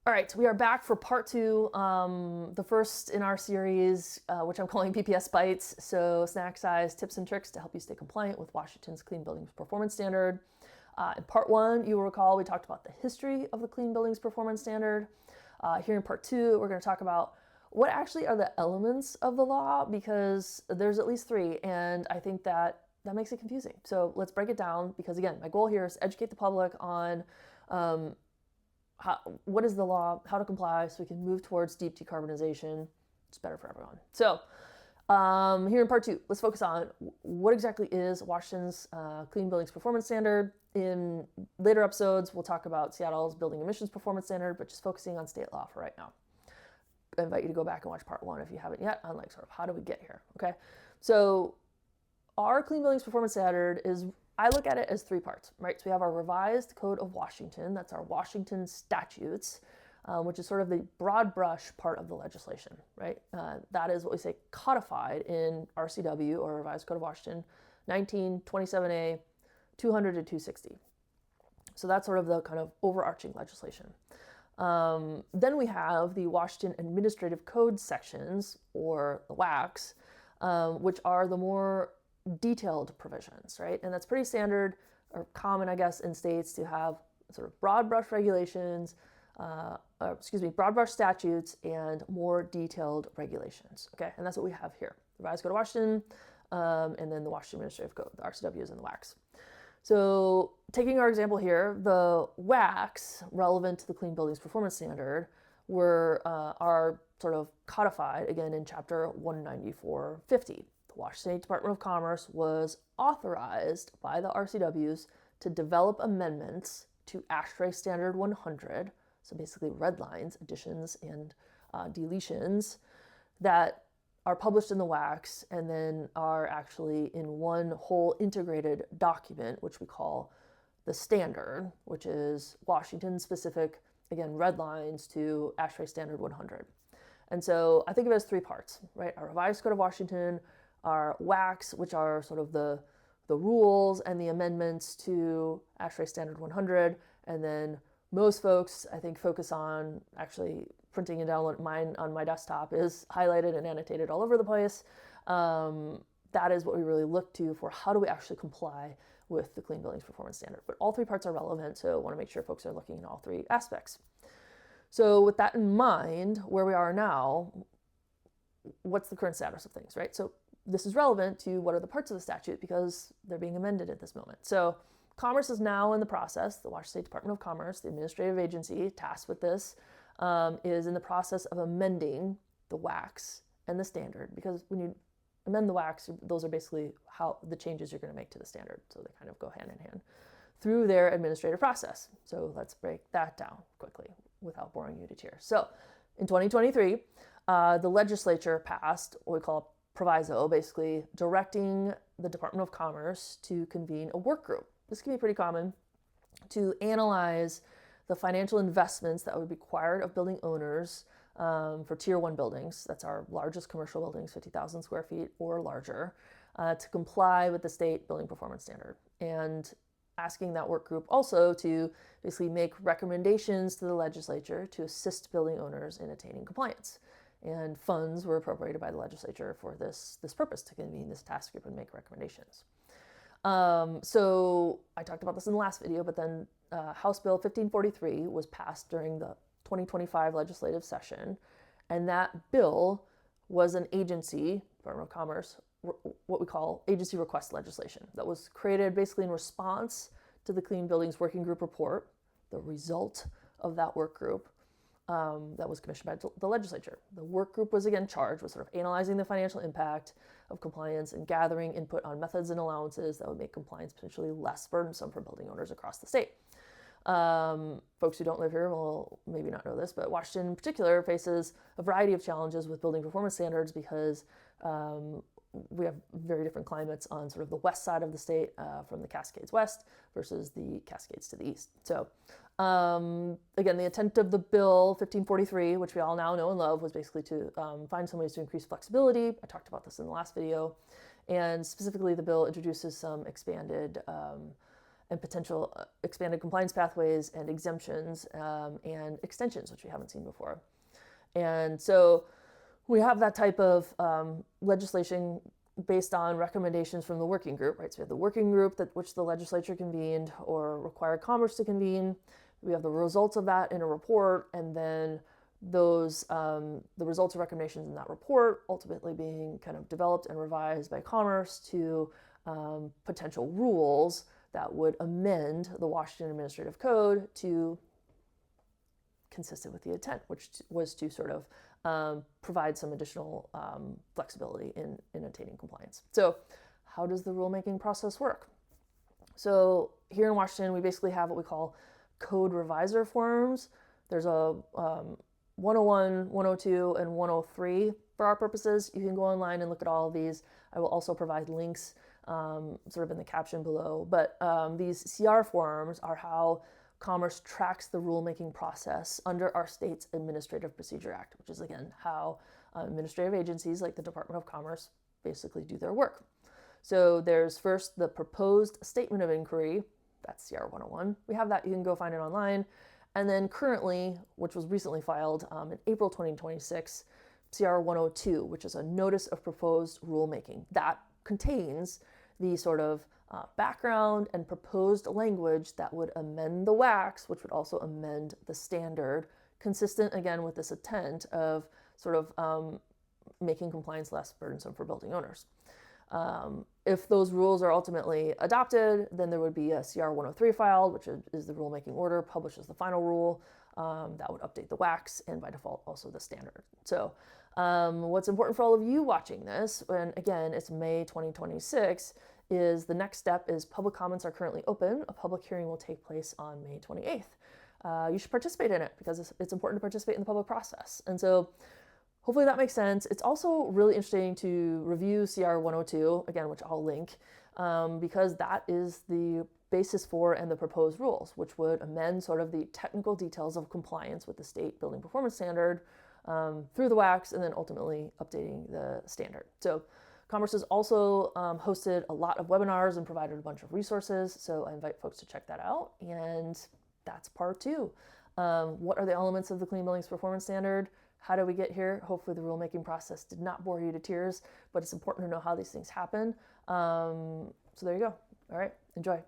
All right, we are back for part two, the first in our series, which I'm calling BPS Bites. So snack size tips and tricks to help you stay compliant with Washington's Clean Buildings Performance Standard. In part one, you will recall we talked about the history of the Clean Buildings Performance Standard. Here in part two, we're going to talk about what actually are the elements of the law, because there's at least three, and I think that makes it confusing. So let's break it down, because again, my goal here is to educate the public on what is the law, how to comply, so we can move towards deep decarbonization. It's better for everyone. So here in part two, let's focus on what exactly is Washington's Clean Buildings Performance Standard. In later episodes, we'll talk about Seattle's Building Emissions Performance Standard, but just focusing on state law for right now. I invite you to go back and watch part one if you haven't yet, on like sort of how do we get here, okay? So our Clean Buildings Performance Standard is, I look at it as three parts, right? So we have our revised Code of Washington, that's our Washington statutes, which is sort of the broad brush part of the legislation, right? That is what we say codified in RCW, or Revised Code of Washington, 1927A, 200 to 260. So that's sort of the kind of overarching legislation. Then we have the Washington Administrative Code sections, or the WACs, which are the more detailed provisions, right? And that's pretty standard or common, I guess, in states to have sort of broad brush regulations, broad brush statutes and more detailed regulations, okay? And that's what we have here. The Revised Code of Washington, and then the Washington Administrative Code, the RCWs and the WACs. So taking our example here, the WACs relevant to the Clean Buildings Performance Standard are sort of codified again in Chapter 19450. The Washington State Department of Commerce was authorized by the RCWs to develop amendments to ASHRAE Standard 100, so basically red lines, additions and deletions, that are published in the WACs and then are actually in one whole integrated document, which we call the standard, which is Washington specific, again, red lines to ASHRAE Standard 100. And so I think of it as three parts, right? Our Revised Code of Washington, our WACs, which are sort of the rules and the amendments to ASHRAE Standard 100, and then most folks, I think, focus on actually printing and downloading. Mine on my desktop is highlighted and annotated all over the place. That is what we really look to for how do we actually comply with the Clean Buildings Performance Standard. But all three parts are relevant, so I want to make sure folks are looking at all three aspects. So with that in mind, where we are now, what's the current status of things, right? So this is relevant to what are the parts of the statute, because they're being amended at this moment. So Commerce is now in the process. The Washington State Department of Commerce, the administrative agency tasked with this, is in the process of amending the WACs and the standard, because when you amend the WACs, those are basically how the changes you're going to make to the standard. So they kind of go hand in hand through their administrative process. So let's break that down quickly without boring you to tears. So in 2023, the legislature passed what we call a proviso, basically directing the Department of Commerce to convene a work group. This can be pretty common, to analyze the financial investments that would be required of building owners for Tier 1 buildings, that's our largest commercial buildings, 50,000 square feet or larger, to comply with the state building performance standard. And asking that work group also to basically make recommendations to the legislature to assist building owners in attaining compliance. And funds were appropriated by the legislature for this purpose, to convene this task group and make recommendations. So I talked about this in the last video, but then House Bill 1543 was passed during the 2025 legislative session, and that bill was an agency, Department of Commerce, what we call agency request legislation, that was created basically in response to the Clean Buildings Working Group report, the result of that work group, that was commissioned by the legislature. The work group was again charged with sort of analyzing the financial impact of compliance and gathering input on methods and allowances that would make compliance potentially less burdensome for building owners across the state. Folks who don't live here will maybe not know this, but Washington in particular faces a variety of challenges with building performance standards, because we have very different climates on sort of the west side of the state, from the Cascades west versus the Cascades to the east. So again, the intent of the bill 1543, which we all now know and love, was basically to find some ways to increase flexibility. I talked about this in the last video. And specifically, the bill introduces some expanded and potential expanded compliance pathways and exemptions and extensions, which we haven't seen before. And so we have that type of legislation based on recommendations from the working group, right? So we have the working group which the legislature convened or required Commerce to convene. We have the results of that in a report, and then those the results of recommendations in that report ultimately being kind of developed and revised by Commerce to potential rules that would amend the Washington Administrative Code to consistent with the intent, which was to sort of provide some additional flexibility in attaining compliance. So how does the rulemaking process work? So here in Washington, we basically have what we call code revisor forms. There's a 101, 102, and 103 for our purposes. You can go online and look at all of these. I will also provide links sort of in the caption below. But these CR forms are how Commerce tracks the rulemaking process under our state's Administrative Procedure Act, which is, again, how administrative agencies like the Department of Commerce basically do their work. So there's first the proposed statement of inquiry. That's CR 101. We have that. You can go find it online. And then currently, which was recently filed in April 2026, CR 102, which is a notice of proposed rulemaking. That contains the sort of background and proposed language that would amend the WACs, which would also amend the standard, consistent, again, with this intent of sort of making compliance less burdensome for building owners. If those rules are ultimately adopted, then there would be a CR 103 filed, which is the rulemaking order, publishes the final rule. That would update the WACs and by default also the standard. So what's important for all of you watching this, and again, it's May 2026, is the next step is public comments are currently open. A public hearing will take place on May 28th. You should participate in it because it's important to participate in the public process. And so hopefully that makes sense. It's also really interesting to review CR 102, again, which I'll link, because that is the basis for and the proposed rules, which would amend sort of the technical details of compliance with the state building performance standard through the WACs and then ultimately updating the standard. So Commerce has also hosted a lot of webinars and provided a bunch of resources, so I invite folks to check that out. And that's part two. What are the elements of the Clean Buildings Performance Standard? How do we get here? Hopefully the rulemaking process did not bore you to tears, but it's important to know how these things happen. So there you go. All right, enjoy.